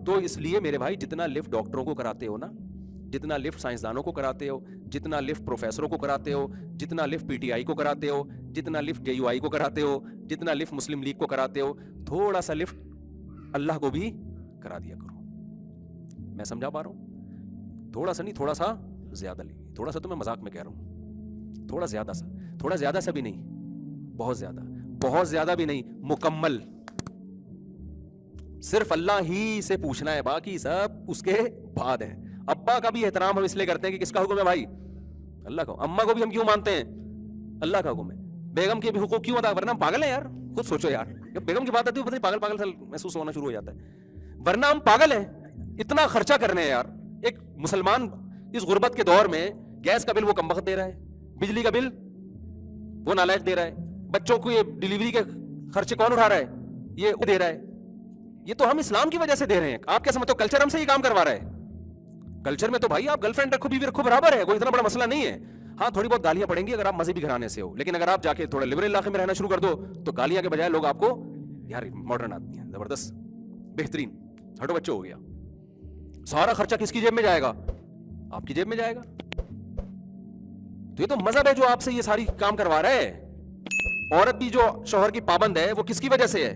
تو اس لیے میرے بھائی جتنا لفٹ ڈاکٹروں کو کراتے ہو نا, جتنا لفٹ سائنسدانوں کو کراتے ہو, جتنا لفٹ پروفیسروں کو کراتے ہو, جتنا لفٹ پی ٹی آئی کو کراتے ہو, جتنا لفٹ جے یو آئی کو کراتے ہو, جتنا لفٹ مسلم لیگ کو کراتے ہو, تھوڑا سا لفٹ اللہ کو بھی کرا دیا کرو. میں سمجھا پا رہا ہوں؟ تھوڑا سا نہیں, تھوڑا سا زیادہ نہیں. تھوڑا سا تو میں مذاق میں کہہ رہا ہوں, تھوڑا زیادہ سا, تھوڑا زیادہ سا بھی نہیں, بہت زیادہ, بہت زیادہ بھی نہیں, مکمل. صرف اللہ ہی سے پوچھنا ہے, باقی سب اس کے بعد ہے. ابا کا بھی احترام ہم اس لیے کرتے ہیں کہ کس کا حکم ہے بھائی؟ اللہ کا. اما کو بھی ہم کیوں مانتے ہیں؟ اللہ کا حکم ہے. بیگم کے بھی حقوق کیوں ادا, ورنہ ہم پاگل ہیں یار. خود سوچو یار, جب بیگم کی بات آتی ہے پتہ نہیں پاگل پاگل سا محسوس ہونا شروع ہو جاتا ہے, ورنہ ہم پاگل ہیں. اتنا خرچہ کرنے ہیں یار. ایک مسلمان اس غربت کے دور میں گیس کا بل وہ کم وقت دے رہا ہے, بجلی کا بل وہ نالائق دے رہا ہے, بچوں کو یہ ڈلیوری کے خرچے کون اٹھا رہا ہے؟ یہ دے رہا ہے. یہ تو ہم اسلام کی وجہ سے دے رہے ہیں. آپ کیا سمجھتے ہو کلچر ہم سے یہ کام کروا رہا ہے؟ کلچر میں تو بھائی آپ گرل فرینڈ رکھو, بیوی رکھو, برابر ہے, کوئی اتنا بڑا مسئلہ نہیں ہے. ہاں تھوڑی بہت گالیاں پڑیں گی اگر آپ مذہبی گھرانے سے ہو, لیکن اگر آپ جا کے تھوڑا لبرل علاقے میں رہنا شروع کر دو تو گالیاں کے بجائے لوگ آپ کو یار ماڈرن آدمی ہے, زبردست, بہترین, ہٹو بچوں ہو گیا. سارا خرچہ کس کی جیب میں جائے گا؟ آپ کی جیب میں جائے گا. تو یہ تو مذہب ہے جو آپ سے یہ ساری کام کروا رہا ہے. عورت بھی جو شوہر کی پابند ہے وہ کس کی وجہ سے ہے؟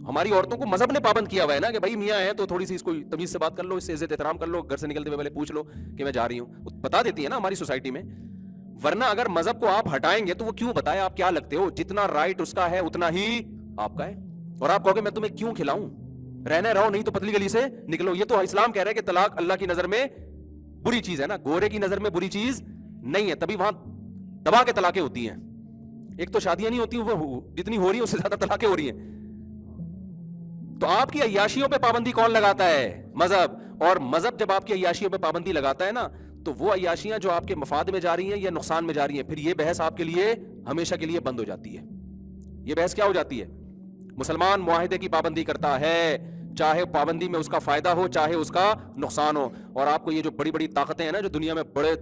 ہماری عورتوں کو مذہب نے پابند کیا ہوا ہے نا کہ بھائی میاں ہے تو تھوڑی سی اس کو تمیز سے بات کر لو, اس سے عزت احترام کر لو, گھر سے نکلتے ہوئے پہلے پوچھ لو کہ میں جا رہی ہوں. بتا دیتی ہے نا ہماری سوسائٹی میں. ورنہ اگر مذہب کو آپ ہٹائیں گے تو وہ کیوں بتائے آپ کیا لگتے ہو؟ جتنا رائٹ اس کا ہے اتنا ہی آپ کا ہے. اور آپ کہو گے میں تمہیں کیوں کھلاؤں, رہنے رہو, نہیں تو پتلی گلی سے نکلو. یہ تو اسلام کہہ رہا ہے کہ طلاق اللہ کی نظر میں بری چیز ہے نا, گورے کی نظر میں بری چیز نہیں ہے, تبھی وہاں دبا کے طلاقیں ہوتی ہیں. ایک تو شادیاں نہیں ہوتی, وہ جتنی ہو رہی ہیں اس سے زیادہ طلاقیں ہو رہی ہیں. تو آپ کی عیاشیوں پہ پابندی کون لگاتا ہے؟ مذہب. اور مذہب جب آپ کی عیاشیوں پہ پابندی لگاتا ہے نا تو وہ عیاشیاں جو آپ کے مفاد میں جا رہی ہیں یا نقصان میں جا رہی ہیں, پھر یہ بحث آپ کے لیے ہمیشہ کے لیے بند ہو جاتی ہے. یہ بحث کیا ہو جاتی ہے؟ مسلمان معاہدے کی پابندی کرتا ہے, چاہے پابندی میں اس کا فائدہ ہو چاہے اس کا نقصان ہو. اور آپ کو یہ جو بڑی بڑی طاقتیں ہیں نا جو دنیا میں بڑے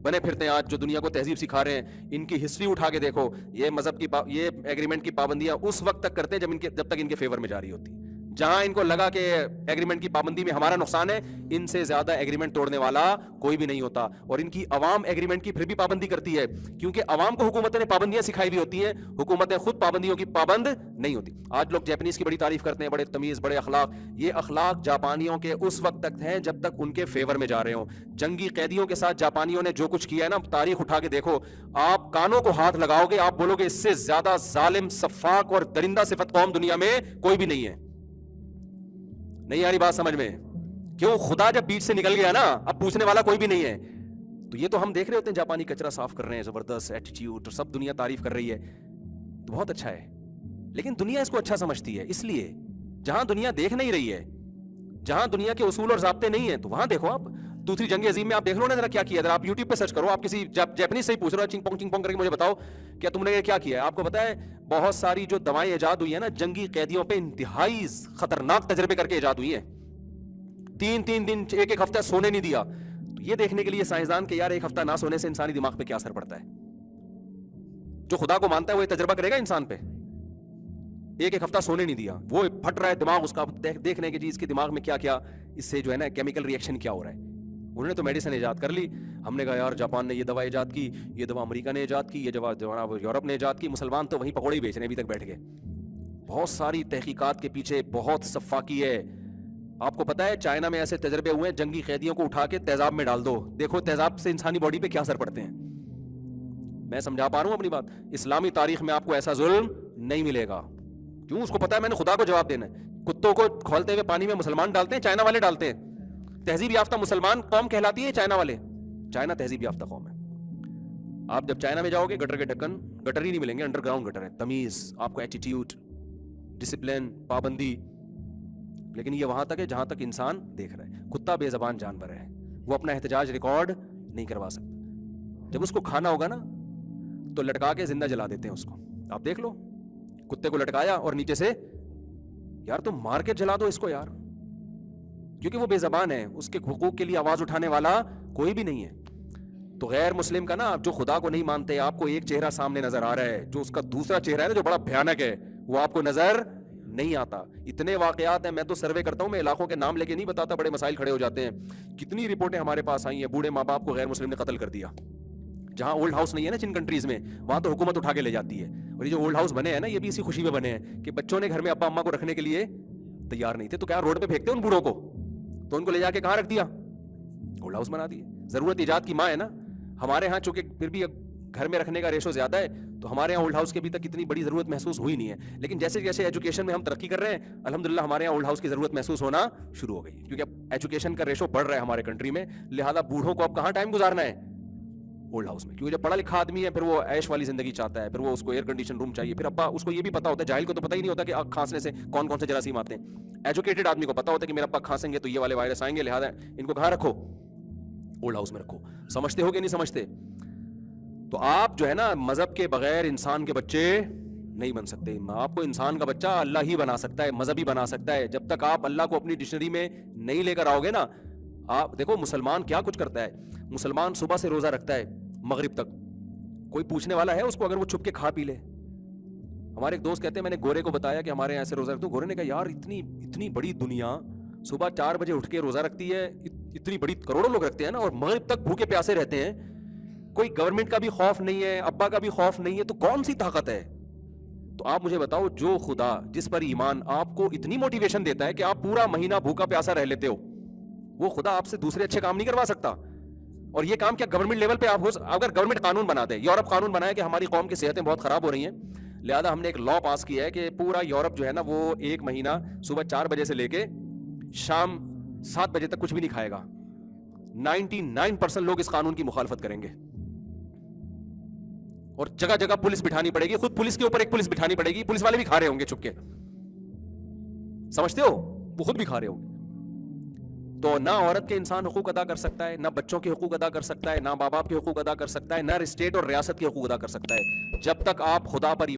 بنے پھرتے ہیں آج, جو دنیا کو تہذیب سکھا رہے ہیں, ان کی ہسٹری اٹھا کے دیکھو. یہ مذہب کی یہ ایگریمنٹ کی پابندیاں اس وقت تک کرتے ہیں جب تک ان کے فیور میں جاری ہوتی. جہاں ان کو لگا کہ ایگریمنٹ کی پابندی میں ہمارا نقصان ہے, ان سے زیادہ ایگریمنٹ توڑنے والا کوئی بھی نہیں ہوتا. اور ان کی عوام ایگریمنٹ کی پھر بھی پابندی کرتی ہے کیونکہ عوام کو حکومتوں نے پابندیاں سکھائی ہوئی ہوتی ہیں, حکومتیں خود پابندیوں کی پابند نہیں ہوتی. آج لوگ جاپانیز کی بڑی تعریف کرتے ہیں, بڑے تمیز, بڑے اخلاق. یہ اخلاق جاپانیوں کے اس وقت تک ہیں جب تک ان کے فیور میں جا رہے ہوں. جنگی قیدیوں کے ساتھ جاپانیوں نے جو کچھ کیا ہے نا, تاریخ اٹھا کے دیکھو, آپ کانوں کو ہاتھ لگاؤ گے, آپ بولو گے اس سے زیادہ ظالم, سفاک اور درندہ صفت قوم دنیا میں کوئی بھی نہیں ہے. نہیں آ رہی بات سمجھ میں؟ کیوں؟ خدا جب بیچ سے نکل گیا نا, اب پوچھنے والا کوئی بھی نہیں ہے. تو یہ تو ہم دیکھ رہے ہوتے ہیں جاپانی کچرا صاف کر رہے ہیں, زبردست ایٹیٹیوڈ, سب دنیا تعریف کر رہی ہے, تو بہت اچھا ہے. لیکن دنیا اس کو اچھا سمجھتی ہے, اس لیے جہاں دنیا دیکھ نہیں رہی ہے, جہاں دنیا کے اصول اور ضابطے نہیں ہیں, تو وہاں دیکھو. آپ دوسری جنگ عظیم میں آپ دیکھ لو نا ذرا کیا کیا. آپ یوٹیوب پہ سرچ کرو, آپ کسی جاپنیز سے ہی پوچھ رہو, چنگ پونگ کر کے مجھے بتاؤ کیا تم نے یہ کیا کیا ہے. آپ کو پتا ہے بہت ساری جو دوائیں ایجاد ہوئی ہیں نا جنگی قیدیوں پہ انتہائی خطرناک تجربے کر کے ایجاد ہوئی ہیں. 3 دن 1 ہفتہ سونے نہیں دیا. تو یہ دیکھنے کے لیے سائنسدان کہ یار 1 ہفتہ نہ سونے سے انسانی دماغ پہ کیا اثر پڑتا ہے. جو خدا کو مانتا ہے وہ یہ تجربہ کرے گا انسان پہ. 1 ہفتہ سونے نہیں دیا, وہ پھٹ رہا ہے دماغ اس کا, دیکھنے کے جی اس کے دماغ میں کیا کیا اس سے جو ہے نا کیمیکل ریئیکشن کیا ہو رہا ہے. انہوں نے تو میڈیسن ایجاد کر لی. ہم نے کہا یار جاپان نے یہ دوا ایجاد کی, یہ دوا امریکہ نے ایجاد کی, یہ دوا یورپ نے ایجاد کی, مسلمان تو وہیں پکوڑے ہی بیچ رہے ہیں ابھی تک بیٹھ کے. بہت ساری تحقیقات کے پیچھے بہت سفاکی ہے. آپ کو پتا ہے چائنا میں ایسے تجربے ہوئے ہیں, جنگی قیدیوں کو اٹھا کے تیزاب میں ڈال دو, دیکھو تیزاب سے انسانی باڈی پہ کیا اثر پڑتے ہیں. میں سمجھا پا رہا ہوں اپنی بات؟ اسلامی تاریخ میں آپ کو ایسا ظلم نہیں ملے گا. کیوں؟ اس کو پتا ہے میں نے خدا کو جواب دینا ہے. کتوں کو کھولتے ہوئے پانی میں مسلمان ڈالتے ہیں, چائنا والے ڈالتے ہیں. تہذیب یافتہ مسلمان قوم کہلاتی ہے چائنا والے. چائنا تہذیب یافتہ قوم ہے. آپ جب چائنا میں جاؤ گے گٹر کے ڈھکن, گٹر ہی نہیں ملیں گے, انڈر گراؤنڈ گٹر ہے. تمیز, آپ کو ایٹیٹیوڈ, ڈسپلن, پابندی. لیکن یہ وہاں تک ہے جہاں تک انسان دیکھ رہا ہے. کتا بے زبان جانور ہے, وہ اپنا احتجاج ریکارڈ نہیں کروا سکتا. جب اس کو کھانا ہوگا نا تو لٹکا کے زندہ جلا دیتے ہیں اس کو. آپ دیکھ لو, کتے کو لٹکایا اور نیچے سے, یار تم مار کے جلا دو اس کو یار, کیونکہ وہ بے زبان ہے, اس کے حقوق کے لیے آواز اٹھانے والا کوئی بھی نہیں ہے. تو غیر مسلم کا نا, آپ جو خدا کو نہیں مانتے, آپ کو ایک چہرہ سامنے نظر آ رہا ہے, جو اس کا دوسرا چہرہ ہے نا جو بڑا بھیانک ہے, وہ آپ کو نظر نہیں آتا. اتنے واقعات ہیں, میں تو سروے کرتا ہوں, میں علاقوں کے نام لے کے نہیں بتاتا, بڑے مسائل کھڑے ہو جاتے ہیں. کتنی رپورٹیں ہمارے پاس آئی ہیں, بوڑھے ماں باپ کو غیر مسلم نے قتل کر دیا. جہاں اولڈ ہاؤس نہیں ہے نا جن کنٹریز میں, وہاں تو حکومت اٹھا کے لے جاتی ہے. اور یہ جو اولڈ ہاؤس بنے ہیں نا, یہ بھی اسی خوشی میں بنے ہیں کہ بچوں نے گھر میں ابا اماں کو رکھنے کے لیے تیار نہیں تھے, تو کیا روڈ پہ پھینکتے ان بوڑھوں کو, تو ان کو لے جا کے کہاں رکھ دیا, اولڈ ہاؤس بنا دیے. ضرورت ایجاد کی ماں ہے نا. ہمارے ہاں چونکہ پھر بھی گھر میں رکھنے کا ریشو زیادہ ہے, تو ہمارے یہاں اولڈ ہاؤس کی ابھی تک اتنی بڑی ضرورت محسوس ہوئی نہیں ہے. لیکن جیسے جیسے ایجوکیشن میں ہم ترقی کر رہے ہیں, الحمدللہ ہمارے یہاں اولڈ ہاؤس کی ضرورت محسوس ہونا شروع ہو گئی, کیونکہ اب ایجوکیشن کا ریشو بڑھ رہا ہے ہمارے کنٹری میں. لہٰذا بوڑھوں کو اب کہاں ٹائم گزارنا ہے, اولڈ ہاؤس میں. کیونکہ جب پڑھا لکھا آدمی ہے, پھر وہ عیش والی زندگی چاہتا ہے, پھر وہ اس کو ایئر کنڈیشن روم چاہیے. پھر ابا اس کو یہ بھی پتا ہوتا ہے, جاہل کو تو پتہ ہی نہیں ہوتا کہ کھانسنے سے کون کون سے جراثیم آتے ہیں. ایجوکیٹڈ آدمی کو پتا ہوتا ہے کہ میرا ابا کھانسیں گے تو یہ والے وائرس آئیں گے, لہٰذا ان کو کہاں رکھو, اولڈ ہاؤس میں رکھو. سمجھتے ہو کہ نہیں سمجھتے؟ تو آپ جو ہے نا, مذہب کے بغیر انسان کے بچے نہیں بن سکتے. آپ کو انسان کا بچہ اللہ ہی بنا سکتا ہے, مذہبی بنا سکتا ہے. جب تک آپ اللہ کو اپنی ڈکشنری میں نہیں لے کر آؤ گے نا. آپ دیکھو مسلمان کیا کچھ کرتا ہے. مسلمان صبح سے روزہ رکھتا ہے مغرب تک, کوئی پوچھنے والا ہے اس کو اگر وہ چھپ کے کھا پی لے. ہمارے ایک دوست کہتے ہیں, میں نے گورے کو بتایا کہ ہمارے یہاں ایسے روزہ رکھتے ہیں. گورے نے کہا یار اتنی بڑی دنیا صبح 4 بجے اٹھ کے روزہ رکھتی ہے, اتنی بڑی کروڑوں لوگ رکھتے ہیں نا, اور مغرب تک بھوکے پیاسے رہتے ہیں. کوئی گورنمنٹ کا بھی خوف نہیں ہے, ابا کا بھی خوف نہیں ہے, تو کون سی طاقت ہے؟ تو آپ مجھے بتاؤ, جو خدا جس پر ایمان آپ کو اتنی موٹیویشن دیتا ہے کہ آپ پورا مہینہ بھوکا پیاسا رہ لیتے ہو, وہ خدا آپ سے دوسرے اچھے کام نہیں کروا سکتا. اور یہ کام کیا گورنمنٹ لیول پہ آپ اگر گورنمنٹ قانون بنا دے, یورپ قانون بنایا کہ ہماری قوم کی صحتیں بہت خراب ہو رہی ہیں, لہذا ہم نے ایک لا پاس کیا ہے کہ پورا یورپ جو ہے نا, وہ 1 مہینہ صبح 4 بجے سے لے کے شام 7 بجے تک کچھ بھی نہیں کھائے گا. 99% لوگ اس قانون کی مخالفت کریں گے, اور جگہ جگہ پولیس بٹھانی پڑے گی, خود پولیس کے اوپر ایک پولیس بٹھانی پڑے گی. پولیس والے بھی کھا رہے ہوں گے چھپ کے, سمجھتے ہو, وہ خود بھی کھا رہے ہوں گے. تو نہ عورت کے انسان حقوق ادا کر سکتا ہے, نہ بچوں کے حقوق ادا کر سکتا ہے, نہ ماں باپ کے حقوق ادا کر سکتا ہے, نہ اسٹیٹ اور ریاست کے حقوق ادا کر سکتا ہے, جب تک آپ خدا پر